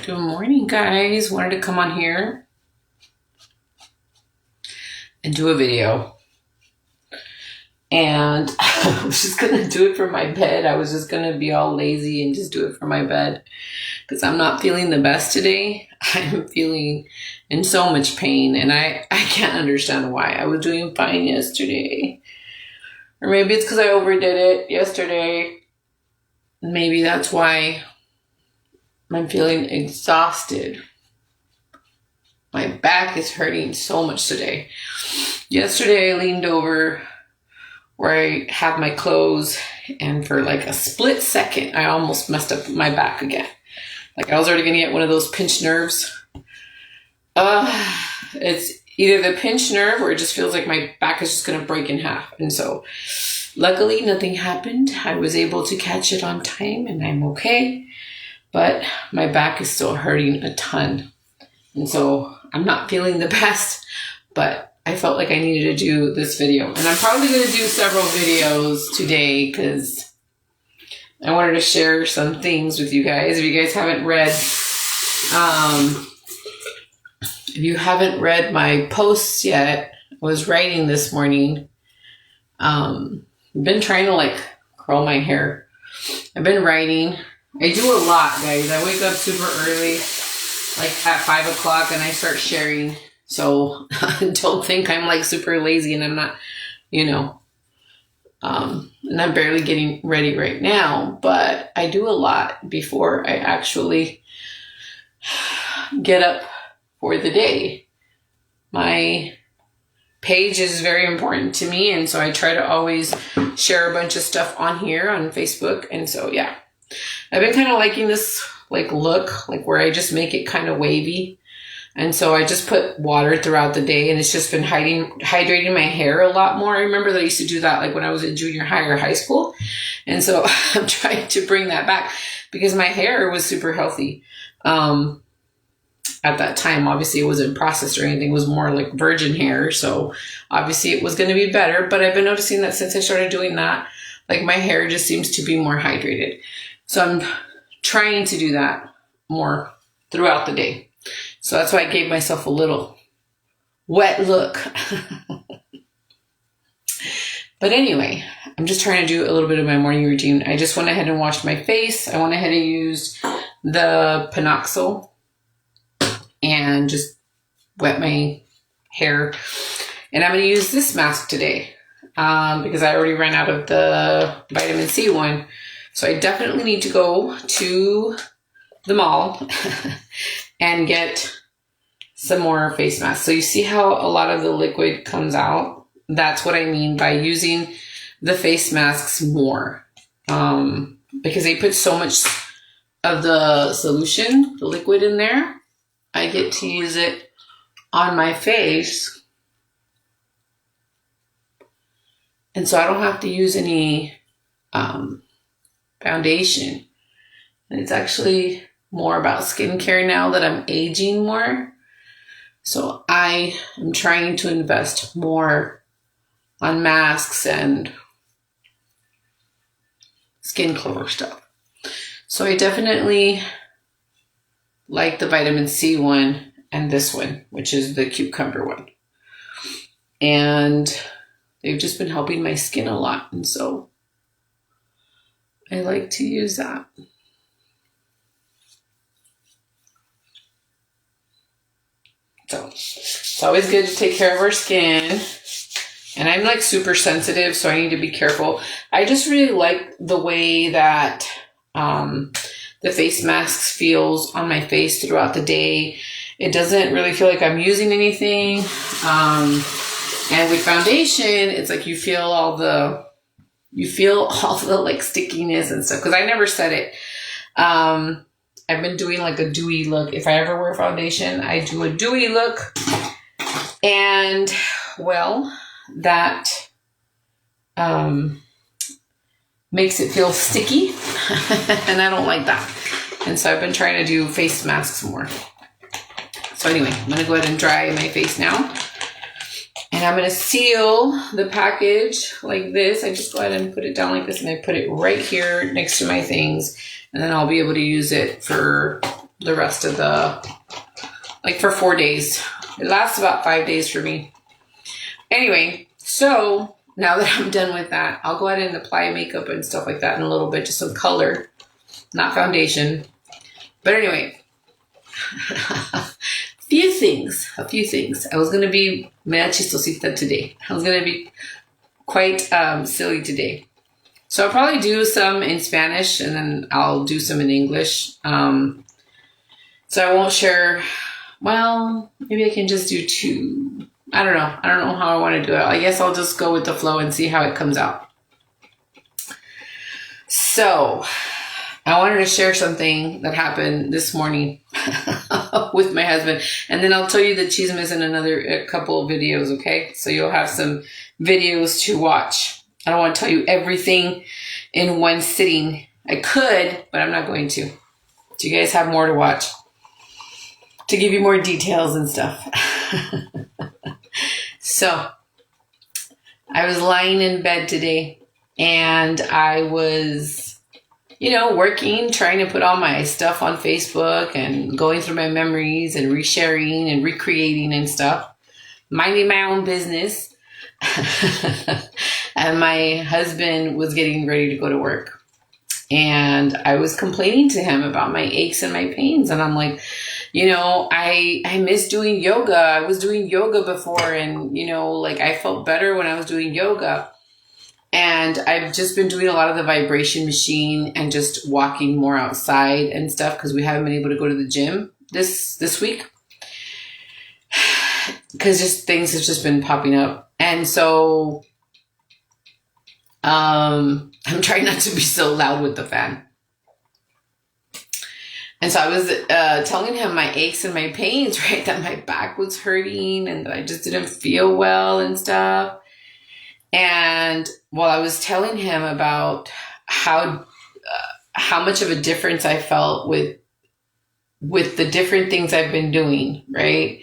Good morning, guys. Wanted to come on here and do a video. And I was just going to do it from my bed. I was just going to be all lazy and just do it from my bed because I'm not feeling the best today. I'm feeling in so much pain and I can't understand why. I was doing fine yesterday. Or maybe it's because I overdid it yesterday. Maybe that's why I'm feeling exhausted. My back is hurting so much today. Yesterday I leaned over where I have my clothes and for like a split second I almost messed up my back again. Like I was already going to get one of those pinched nerves. It's either the pinched nerve or it just feels like my back is just going to break in half. And so luckily nothing happened. I was able to catch it on time and I'm okay. But my back is still hurting a ton. And so I'm not feeling the best, but I felt like I needed to do this video. And I'm probably going to do several videos today because I wanted to share some things with you guys. If you guys haven't read my posts yet, I was writing this morning. I've been trying to like curl my hair. I've been writing. I do a lot, guys. I wake up super early, like at 5 o'clock, and I start sharing. So don't think I'm like super lazy and I'm not, and I'm barely getting ready right now, but I do a lot before I actually get up for the day. My page is very important to me, and so I try to always share a bunch of stuff on here on Facebook. And so, yeah. I've been kind of liking this like look, like where I just make it kind of wavy. And so I just put water throughout the day and it's just been hydrating my hair a lot more. I remember that I used to do that like when I was in junior high or high school. And so I'm trying to bring that back because my hair was super healthy. At that time, obviously it wasn't processed or anything. It was more like virgin hair. So obviously it was going to be better. But I've been noticing that since I started doing that, like my hair just seems to be more hydrated. So I'm trying to do that more throughout the day. So that's why I gave myself a little wet look. But anyway, I'm just trying to do a little bit of my morning routine. I just went ahead and washed my face. I went ahead and used the Panoxyl and just wet my hair. And I'm going to use this mask today because I already ran out of the vitamin C one. So I definitely need to go to the mall and get some more face masks. So you see how a lot of the liquid comes out? That's what I mean by using the face masks more. Because they put so much of the solution, the liquid in there. I get to use it on my face. And so I don't have to use any foundation. And it's actually more about skincare now that I'm aging more. So I am trying to invest more on masks and skin color stuff. So I definitely like the vitamin C one and this one, which is the cucumber one. And they've just been helping my skin a lot. And so I like to use that. So it's always good to take care of our skin. And I'm like super sensitive, so I need to be careful. I just really like the way that the face masks feels on my face throughout the day. It doesn't really feel like I'm using anything. And with foundation, it's like you feel all the like stickiness and stuff. Because I never said it. I've been doing like a dewy look. If I ever wear foundation, I do a dewy look. And, well, that makes it feel sticky. And I don't like that. And so I've been trying to do face masks more. So anyway, I'm going to go ahead and dry my face now. And I'm going to seal the package like this. I just go ahead and put it down like this. And I put it right here next to my things. And then I'll be able to use it for the rest of for 4 days. It lasts about 5 days for me. Anyway, so now that I'm done with that, I'll go ahead and apply makeup and stuff like that in a little bit, just some color, not foundation. But anyway, a few things. I was going to be mea chistosita today. I was going to be quite silly today. So I'll probably do some in Spanish and then I'll do some in English. So I won't share. Well, maybe I can just do 2. I don't know. I don't know how I want to do it. I guess I'll just go with the flow and see how it comes out. So I wanted to share something that happened this morning with my husband. And then I'll tell you the chismes in a couple of videos, okay? So you'll have some videos to watch. I don't want to tell you everything in one sitting. I could, but I'm not going to. So you guys have more to watch to give you more details and stuff. So I was lying in bed today and I was, working, trying to put all my stuff on Facebook and going through my memories and resharing and recreating and stuff, minding my own business. And my husband was getting ready to go to work. And I was complaining to him about my aches and my pains. And I'm like, I miss doing yoga. I was doing yoga before and, I felt better when I was doing yoga. And I've just been doing a lot of the vibration machine and just walking more outside and stuff because we haven't been able to go to the gym this week. Because just things have just been popping up. And so I'm trying not to be so loud with the fan. And so I was telling him my aches and my pains, right? That my back was hurting and that I just didn't feel well and stuff. And while I was telling him about how much of a difference I felt with the different things I've been doing, right?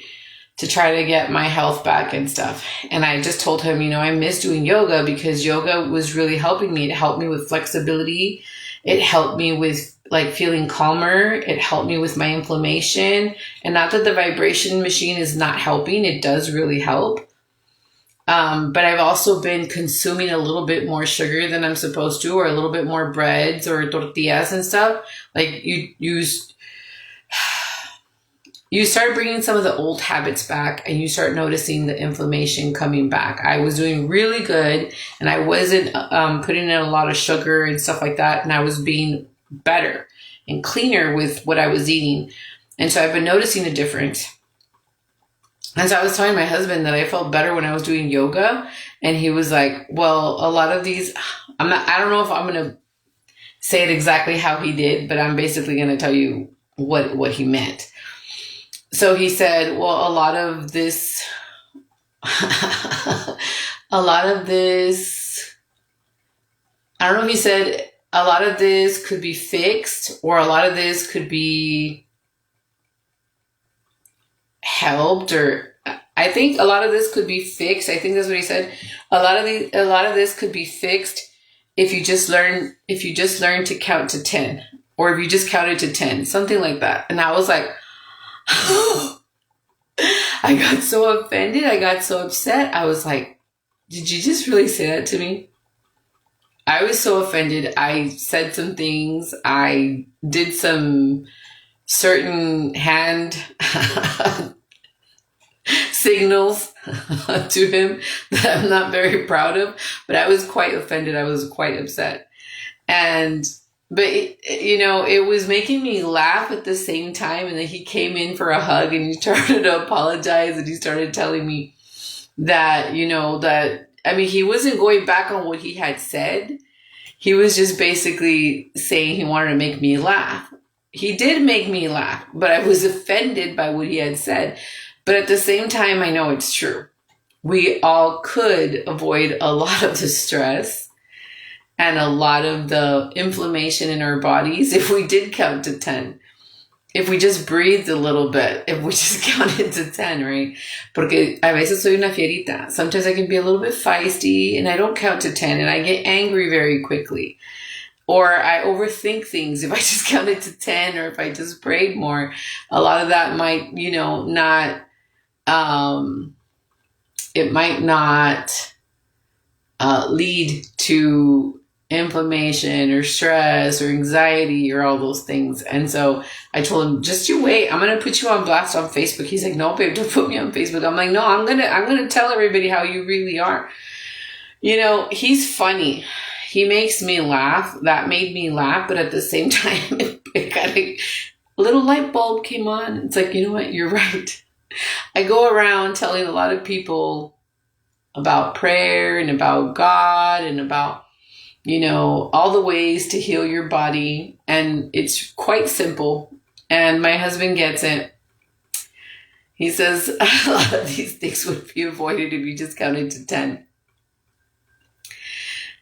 To try to get my health back and stuff. And I just told him, I miss doing yoga because yoga was really helping me. It helped me with flexibility. It helped me with feeling calmer. It helped me with my inflammation. And not that the vibration machine is not helping. It does really help. But I've also been consuming a little bit more sugar than I'm supposed to, or a little bit more breads or tortillas and stuff. You start bringing some of the old habits back and you start noticing the inflammation coming back. I was doing really good and I wasn't putting in a lot of sugar and stuff like that. And I was being better and cleaner with what I was eating. And so I've been noticing a difference. And so I was telling my husband that I felt better when I was doing yoga. And he was like, well, a lot of these, I don't know if I'm going to say it exactly how he did, but I'm basically going to tell you what he meant. So he said, well, a lot of this, I don't know if he said a lot of this could be fixed or a lot of this could be helped, or I think a lot of this could be fixed. I think that's what he said. A lot of this could be fixed if you just learn to count to 10, or if you just counted to 10, something like that. And I was like, I got so offended. I got so upset. I was like, did you just really say that to me? I was so offended. I said some things. I did some certain hand signals to him that I'm not very proud of, but I was quite offended. I was quite upset. But it was making me laugh at the same time. And then he came in for a hug and he started to apologize and he started telling me that, he wasn't going back on what he had said. He was just basically saying he wanted to make me laugh. He did make me laugh, but I was offended by what he had said. But at the same time, I know it's true. We all could avoid a lot of the stress and a lot of the inflammation in our bodies if we did count to 10. If we just breathed a little bit, if we just counted to 10, right? Porque a veces soy una fierita. Sometimes I can be a little bit feisty and I don't count to 10 and I get angry very quickly. or I overthink things. If I just counted to 10 or if I just prayed more, a lot of that might, not, it might not lead to inflammation or stress or anxiety or all those things. And so I told him, just you wait. I'm going to put you on blast on Facebook. He's like, no, babe, don't put me on Facebook. I'm like, no, I'm going to tell everybody how you really are. He's funny. He makes me laugh. That made me laugh. But at the same time, it kind of, a little light bulb came on. It's like, you know what? You're right. I go around telling a lot of people about prayer and about God and about, all the ways to heal your body. And it's quite simple. And my husband gets it. He says a lot of these things would be avoided if you just counted to 10.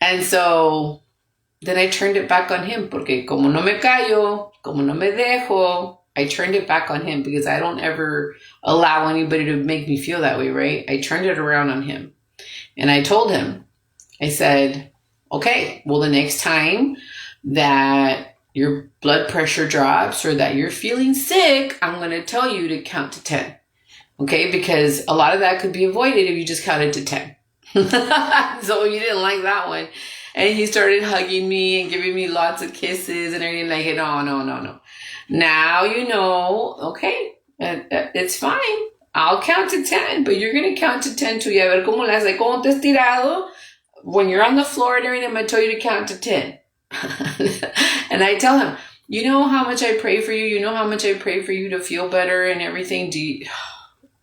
And so then I turned it back on him. Porque como no me callo, como no me dejo, I turned it back on him because I don't ever allow anybody to make me feel that way, right? I turned it around on him. And I told him, I said, okay, well, the next time that your blood pressure drops or that you're feeling sick, I'm going to tell you to count to 10. Okay? Because a lot of that could be avoided if you just counted to 10. So you didn't like that one. And he started hugging me and giving me lots of kisses and everything like, no. Now okay, it's fine. I'll count to 10, but you're going to count to 10 too. Y a ver cómo le hace. ¿Cómo te has tirado? When you're on the floor and everything, I'm going to tell you to count to 10. And I tell him, you know how much I pray for you? You know how much I pray for you to feel better and everything?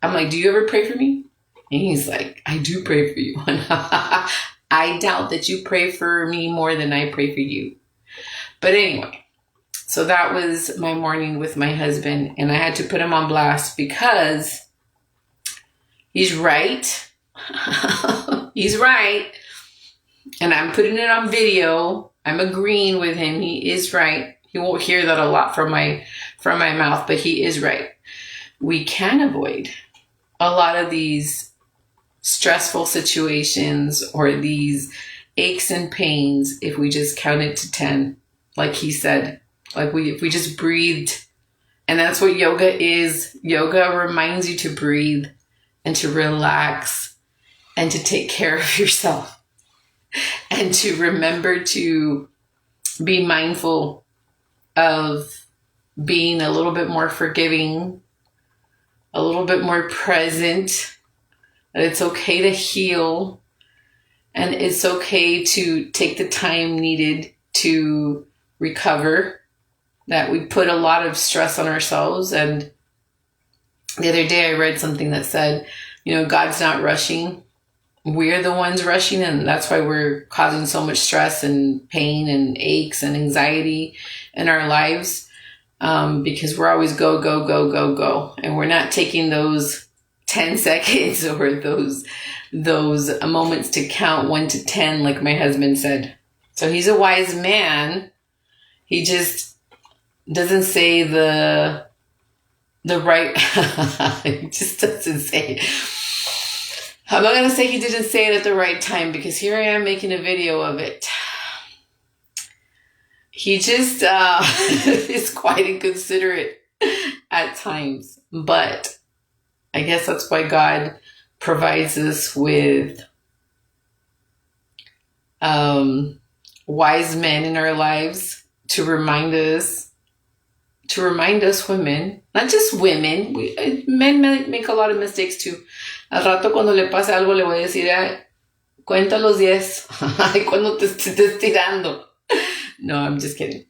I'm like, do you ever pray for me? And he's like, I do pray for you. I doubt that you pray for me more than I pray for you. But anyway, so that was my morning with my husband. And I had to put him on blast because he's right. He's right. And I'm putting it on video. I'm agreeing with him. He is right. You won't hear that a lot from my mouth, but he is right. We can avoid a lot of these stressful situations or these aches and pains if we just counted to 10, like he said. Like if we just breathed. And that's what yoga is. Yoga reminds you to breathe and to relax and to take care of yourself. And to remember to be mindful of being a little bit more forgiving, a little bit more present, that it's okay to heal, and it's okay to take the time needed to recover, that we put a lot of stress on ourselves. And the other day I read something that said, God's not rushing. We're the ones rushing, and that's why we're causing so much stress and pain and aches and anxiety in our lives, because we're always go, go, go, go, go. And we're not taking those 10 seconds or those moments to count 1 to 10, like my husband said. So he's a wise man. He just doesn't say the right, he just doesn't say it. I'm not going to say he didn't say it at the right time, because here I am making a video of it. He just is quite inconsiderate at times. But I guess that's why God provides us with wise men in our lives to remind us women, not just women, men make a lot of mistakes too. Al rato cuando le pase algo le voy a decir, cuenta los 10, cuando te estés tirando. No, I'm just kidding.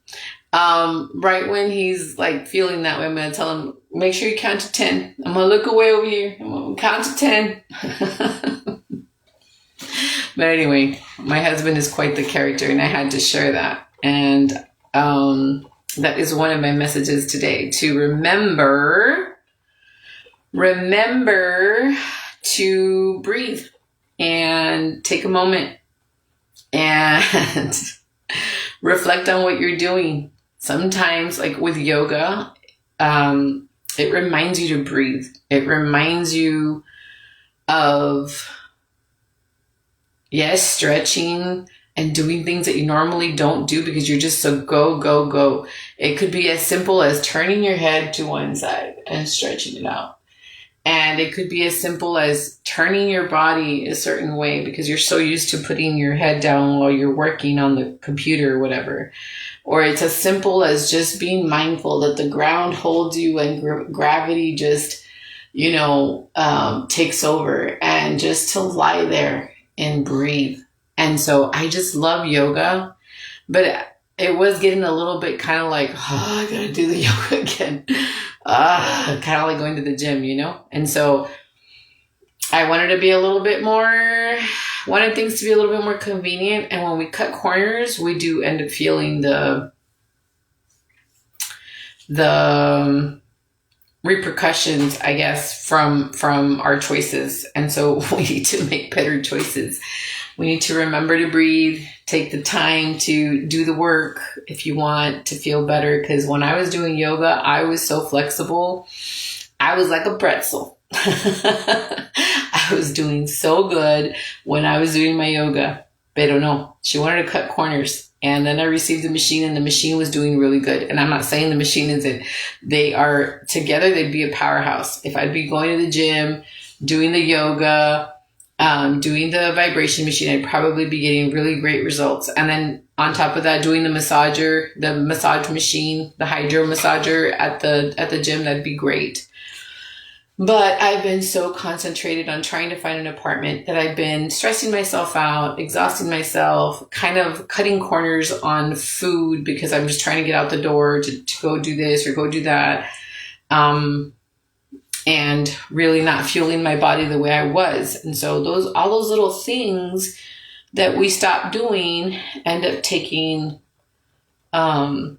Right when he's like feeling that way, I'm going to tell him, make sure you count to 10. I'm going to look away over here. I'm going to count to 10. But anyway, my husband is quite the character, and I had to share that. And that is one of my messages today, to remember to breathe and take a moment and reflect on what you're doing. Sometimes, like with yoga, it reminds you to breathe. It reminds you of, yes, stretching and doing things that you normally don't do because you're just so go, go, go. It could be as simple as turning your head to one side and stretching it out. And it could be as simple as turning your body a certain way because you're so used to putting your head down while you're working on the computer or whatever. Or it's as simple as just being mindful that the ground holds you and gravity just, takes over, and just to lie there and breathe. And so I just love yoga, but it was getting a little bit kind of like, I gotta do the yoga again. Kind of like going to the gym, And so I wanted to be wanted things to be a little bit more convenient. And when we cut corners, we do end up feeling the repercussions, I guess, from our choices. And so we need to make better choices. We need to remember to breathe, take the time to do the work if you want to feel better. Because when I was doing yoga, I was so flexible. I was like a pretzel. I was doing so good when I was doing my yoga. Pero no, she wanted to cut corners. And then I received the machine, and the machine was doing really good. And I'm not saying the machine isn't. They are together, they'd be a powerhouse. If I'd be going to the gym, doing the yoga, doing the vibration machine, I'd probably be getting really great results. And then on top of that, doing the massage machine, the hydro massager at the gym, that'd be great. But I've been so concentrated on trying to find an apartment that I've been stressing myself out, exhausting myself, kind of cutting corners on food because I'm just trying to get out the door to go do this or go do that. And really not fueling my body the way I was. And so all those little things that we stop doing end up taking a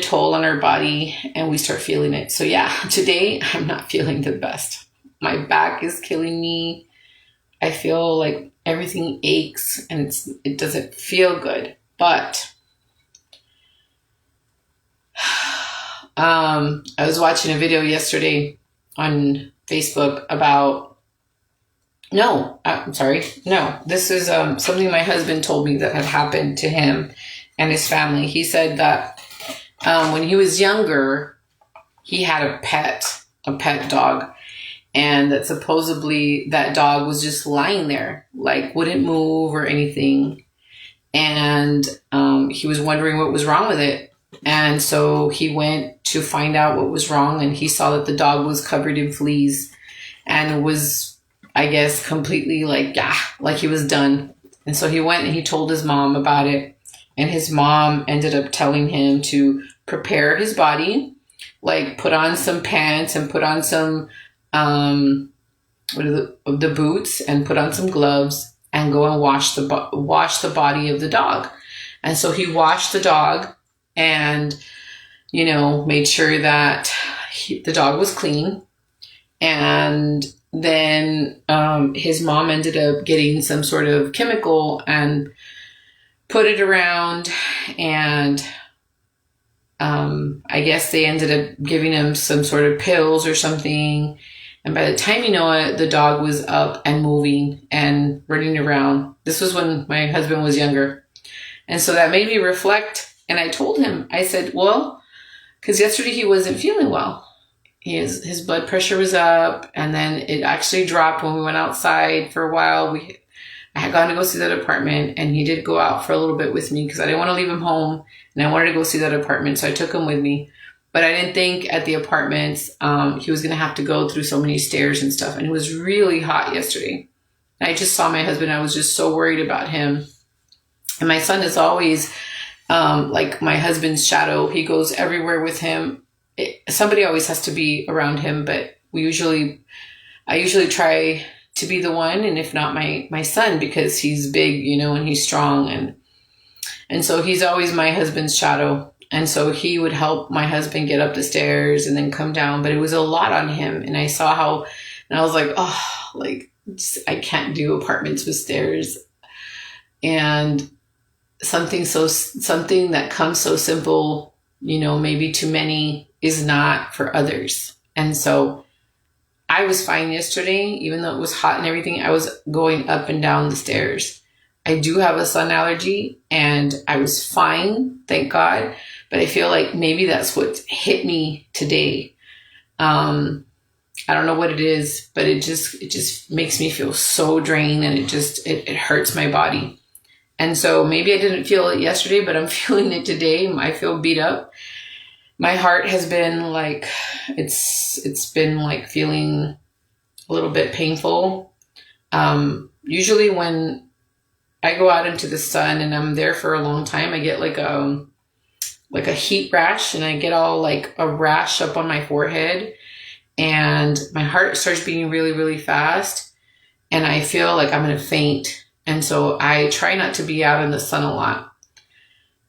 toll on our body, and we start feeling it. So yeah, today I'm not feeling the best. My back is killing me. I feel like everything aches and it doesn't feel good. But I was watching a video yesterday on Facebook this is something my husband told me that had happened to him and his family. He said that when he was younger, he had a pet dog, and that supposedly that dog was just lying there, like wouldn't move or anything. And he was wondering what was wrong with it. And so he went to find out what was wrong, and he saw that the dog was covered in fleas and was, I guess, completely like he was done. And so he went and he told his mom about it, and his mom ended up telling him to prepare his body, like put on some pants and put on some the boots and put on some gloves and go and wash the body of the dog. And so he washed the dog and, made sure that the dog was clean. And then his mom ended up getting some sort of chemical and put it around. And I guess they ended up giving him some sort of pills or something. And by the time you know it, the dog was up and moving and running around. This was when my husband was younger. And so that made me reflect. And I told him, I said, well, because yesterday he wasn't feeling well. His blood pressure was up, and then it actually dropped when we went outside for a while. I had gone to go see that apartment, and he did go out for a little bit with me because I didn't want to leave him home, and I wanted to go see that apartment, so I took him with me. But I didn't think at the apartments he was going to have to go through so many stairs and stuff, and it was really hot yesterday. I just saw my husband. I was just so worried about him. And my son is always like my husband's shadow. He goes everywhere with him. Somebody always has to be around him, but I usually try to be the one, and if not my son, because he's big, and he's strong, and so he's always my husband's shadow. And so he would help my husband get up the stairs and then come down, but it was a lot on him. And I saw how, and I was like, I can't do apartments with stairs. And something that comes so simple, maybe to many is not for others. And so I was fine yesterday, even though it was hot and everything. I was going up and down the stairs, I do have a sun allergy, and I was fine, thank God. But I feel like maybe that's what hit me today. I don't know what it is, but it just makes me feel so drained, and it hurts my body. And so maybe I didn't feel it yesterday, but I'm feeling it today. I feel beat up. My heart has been like, it's been like feeling a little bit painful. Usually when I go out into the sun and I'm there for a long time, I get like a heat rash, and I get all like a rash up on my forehead, and my heart starts beating really, really fast, and I feel like I'm going to faint. And so I try not to be out in the sun a lot,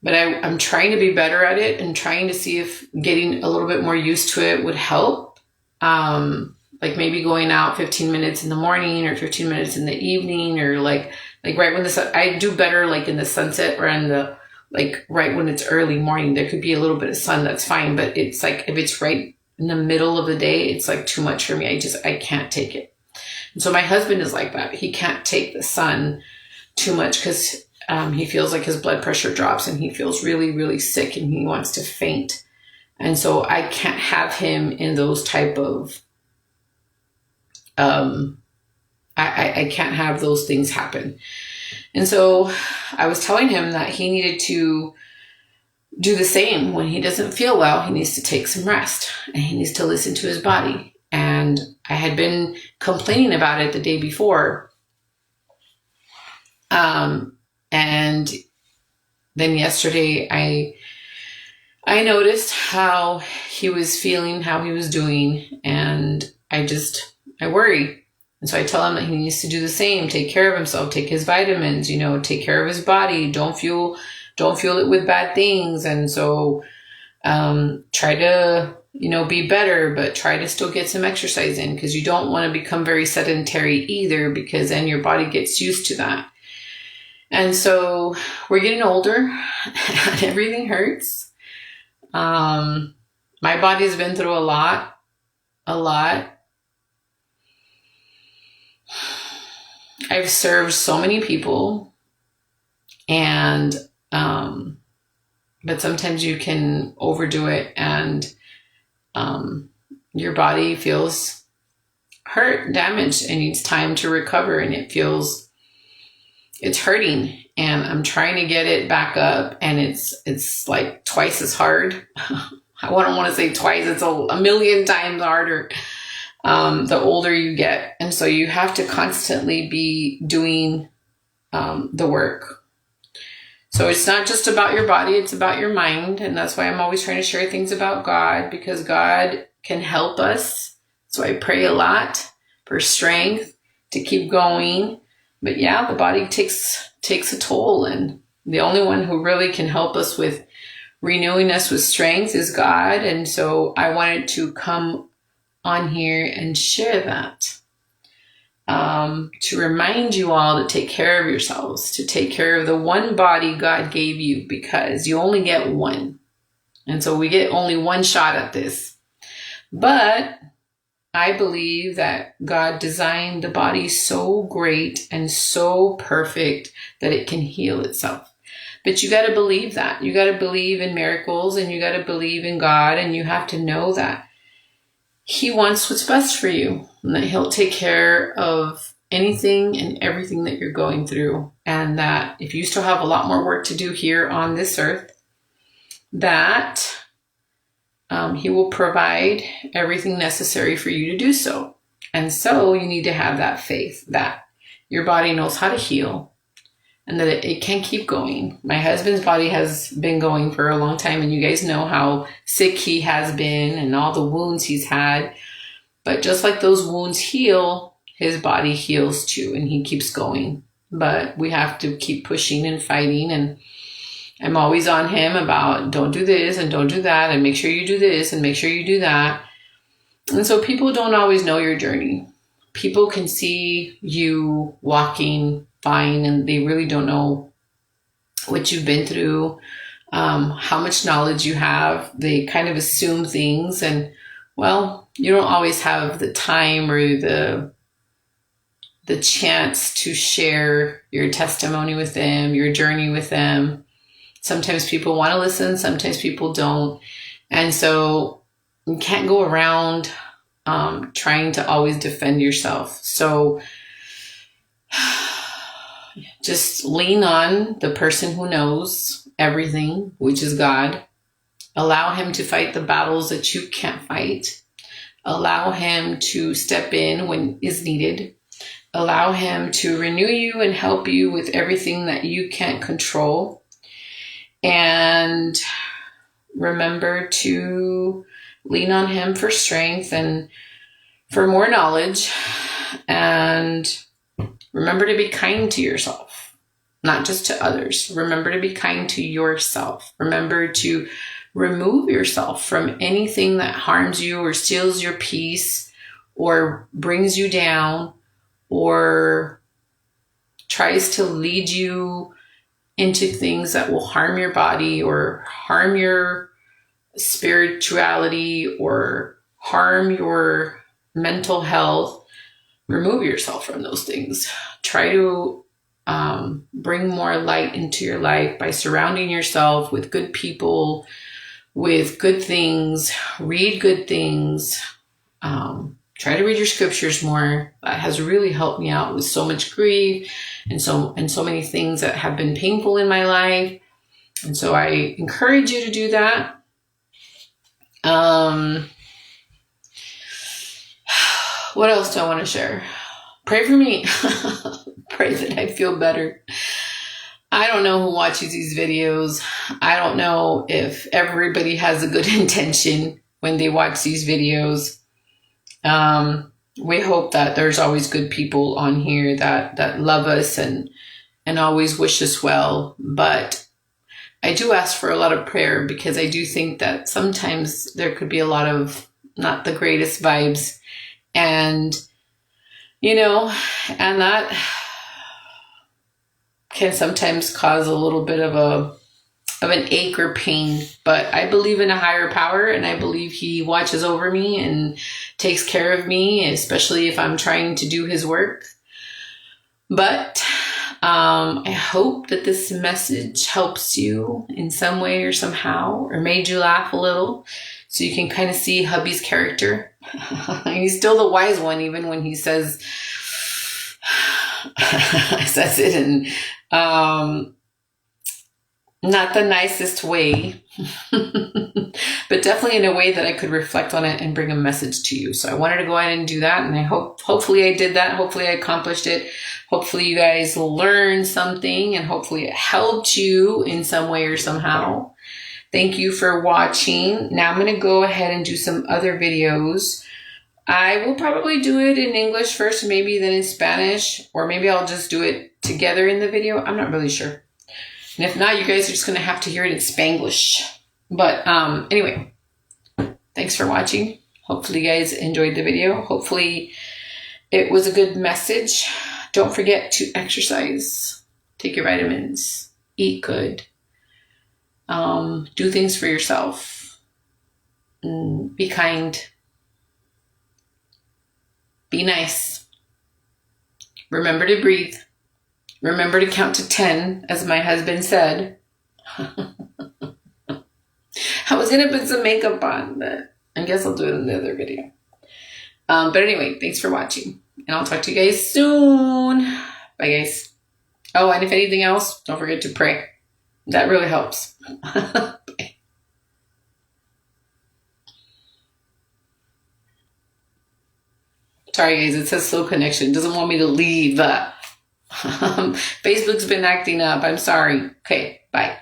but I'm trying to be better at it and trying to see if getting a little bit more used to it would help. Like maybe going out 15 minutes in the morning or 15 minutes in the evening, or like right when the sun, I do better like in the sunset or in the, like right when it's early morning. There could be a little bit of sun, that's fine. But it's like, if it's right in the middle of the day, it's like too much for me. I can't take it. And so my husband is like that. He can't take the sun too much because he feels like his blood pressure drops, and he feels really, really sick, and he wants to faint. And so I can't have him in those type of, I can't have those things happen. And so I was telling him that he needed to do the same. When he doesn't feel well, he needs to take some rest, and he needs to listen to his body. And I had been complaining about it the day before. And then yesterday I noticed how he was feeling, how he was doing, and I worry. And so I tell him that he needs to do the same, take care of himself, take his vitamins, take care of his body, don't fuel it with bad things. And so, try to, be better, but try to still get some exercise in, because you don't want to become very sedentary either, because then your body gets used to that. And so we're getting older and everything hurts. My body's been through a lot. I've served so many people, and, but sometimes you can overdo it, and, your body feels hurt, damaged, and needs time to recover, and it's hurting, and I'm trying to get it back up, and it's like twice as hard. I don't want to say twice, it's a million times harder, the older you get. And so you have to constantly be doing, the work. So it's not just about your body, it's about your mind. And that's why I'm always trying to share things about God, because God can help us. So I pray a lot for strength to keep going. But yeah, the body takes a toll, and the only one who really can help us with renewing us with strength is God. And so I wanted to come on here and share that, to remind you all to take care of yourselves, to take care of the one body God gave you, because you only get one. And so we get only one shot at this. But I believe that God designed the body so great and so perfect that it can heal itself. But you got to believe that. You got to believe in miracles, and you got to believe in God, and you have to know that He wants what's best for you, and that He'll take care of anything and everything that you're going through. And that if you still have a lot more work to do here on this earth, that He will provide everything necessary for you to do so. And so you need to have that faith that your body knows how to heal, and that it can keep going. My husband's body has been going for a long time, and you guys know how sick he has been and all the wounds he's had. But just like those wounds heal, his body heals too, and he keeps going. But we have to keep pushing and fighting, and I'm always on him about don't do this and don't do that, and make sure you do this and make sure you do that. And so people don't always know your journey. People can see you walking fine, and they really don't know what you've been through, how much knowledge you have. They kind of assume things, and well, you don't always have the time or the the chance to share your testimony with them, your journey with them. Sometimes people want to listen, sometimes people don't. And so you can't go around trying to always defend yourself. So just lean on the person who knows everything, which is God. Allow him to fight the battles that you can't fight. Allow him to step in when is needed. Allow him to renew you and help you with everything that you can't control. And remember to lean on him for strength and for more knowledge. And remember to be kind to yourself, not just to others. Remember to be kind to yourself. Remember to remove yourself from anything that harms you or steals your peace or brings you down or tries to lead you into things that will harm your body or harm your spirituality or harm your mental health. Remove yourself from those things. Try to bring more light into your life by surrounding yourself with good people, with good things. Read good things. Try to read your scriptures more. That has really helped me out with so much grief and so many things that have been painful in my life. And so I encourage you to do that. What else do I want to share? Pray for me. Pray that I feel better. I don't know who watches these videos. I don't know if everybody has a good intention when they watch these videos. We hope that there's always good people on here that love us and always wish us well. But I do ask for a lot of prayer because I do think that sometimes there could be a lot of not the greatest vibes. And, and that can sometimes cause a little bit of an ache or pain. But I believe in a higher power, and I believe he watches over me and takes care of me, especially if I'm trying to do his work. But I hope that this message helps you in some way or somehow, or made you laugh a little, so you can kind of see hubby's character. He's still the wise one, even when he says it in not the nicest way, but definitely in a way that I could reflect on it and bring a message to you. So I wanted to go ahead and do that, and I hopefully I did that. Hopefully I accomplished it. Hopefully you guys learned something, and hopefully it helped you in some way or somehow. Thank you for watching. Now I'm going to go ahead and do some other videos. I will probably do it in English first, maybe then in Spanish, or maybe I'll just do it together in the video. I'm not really sure. And if not, you guys are just going to have to hear it in Spanglish. But anyway, thanks for watching. Hopefully you guys enjoyed the video. Hopefully it was a good message. Don't forget to exercise, take your vitamins, eat good. Do things for yourself. Be kind. Be nice. Remember to breathe. Remember to count to 10, as my husband said. I was going to put some makeup on, but I guess I'll do it in the other video. But anyway, thanks for watching. And I'll talk to you guys soon. Bye, guys. Oh, and if anything else, don't forget to pray. That really helps. Sorry, guys. It says slow connection. It doesn't want me to leave. Facebook's been acting up. I'm sorry. Okay, bye.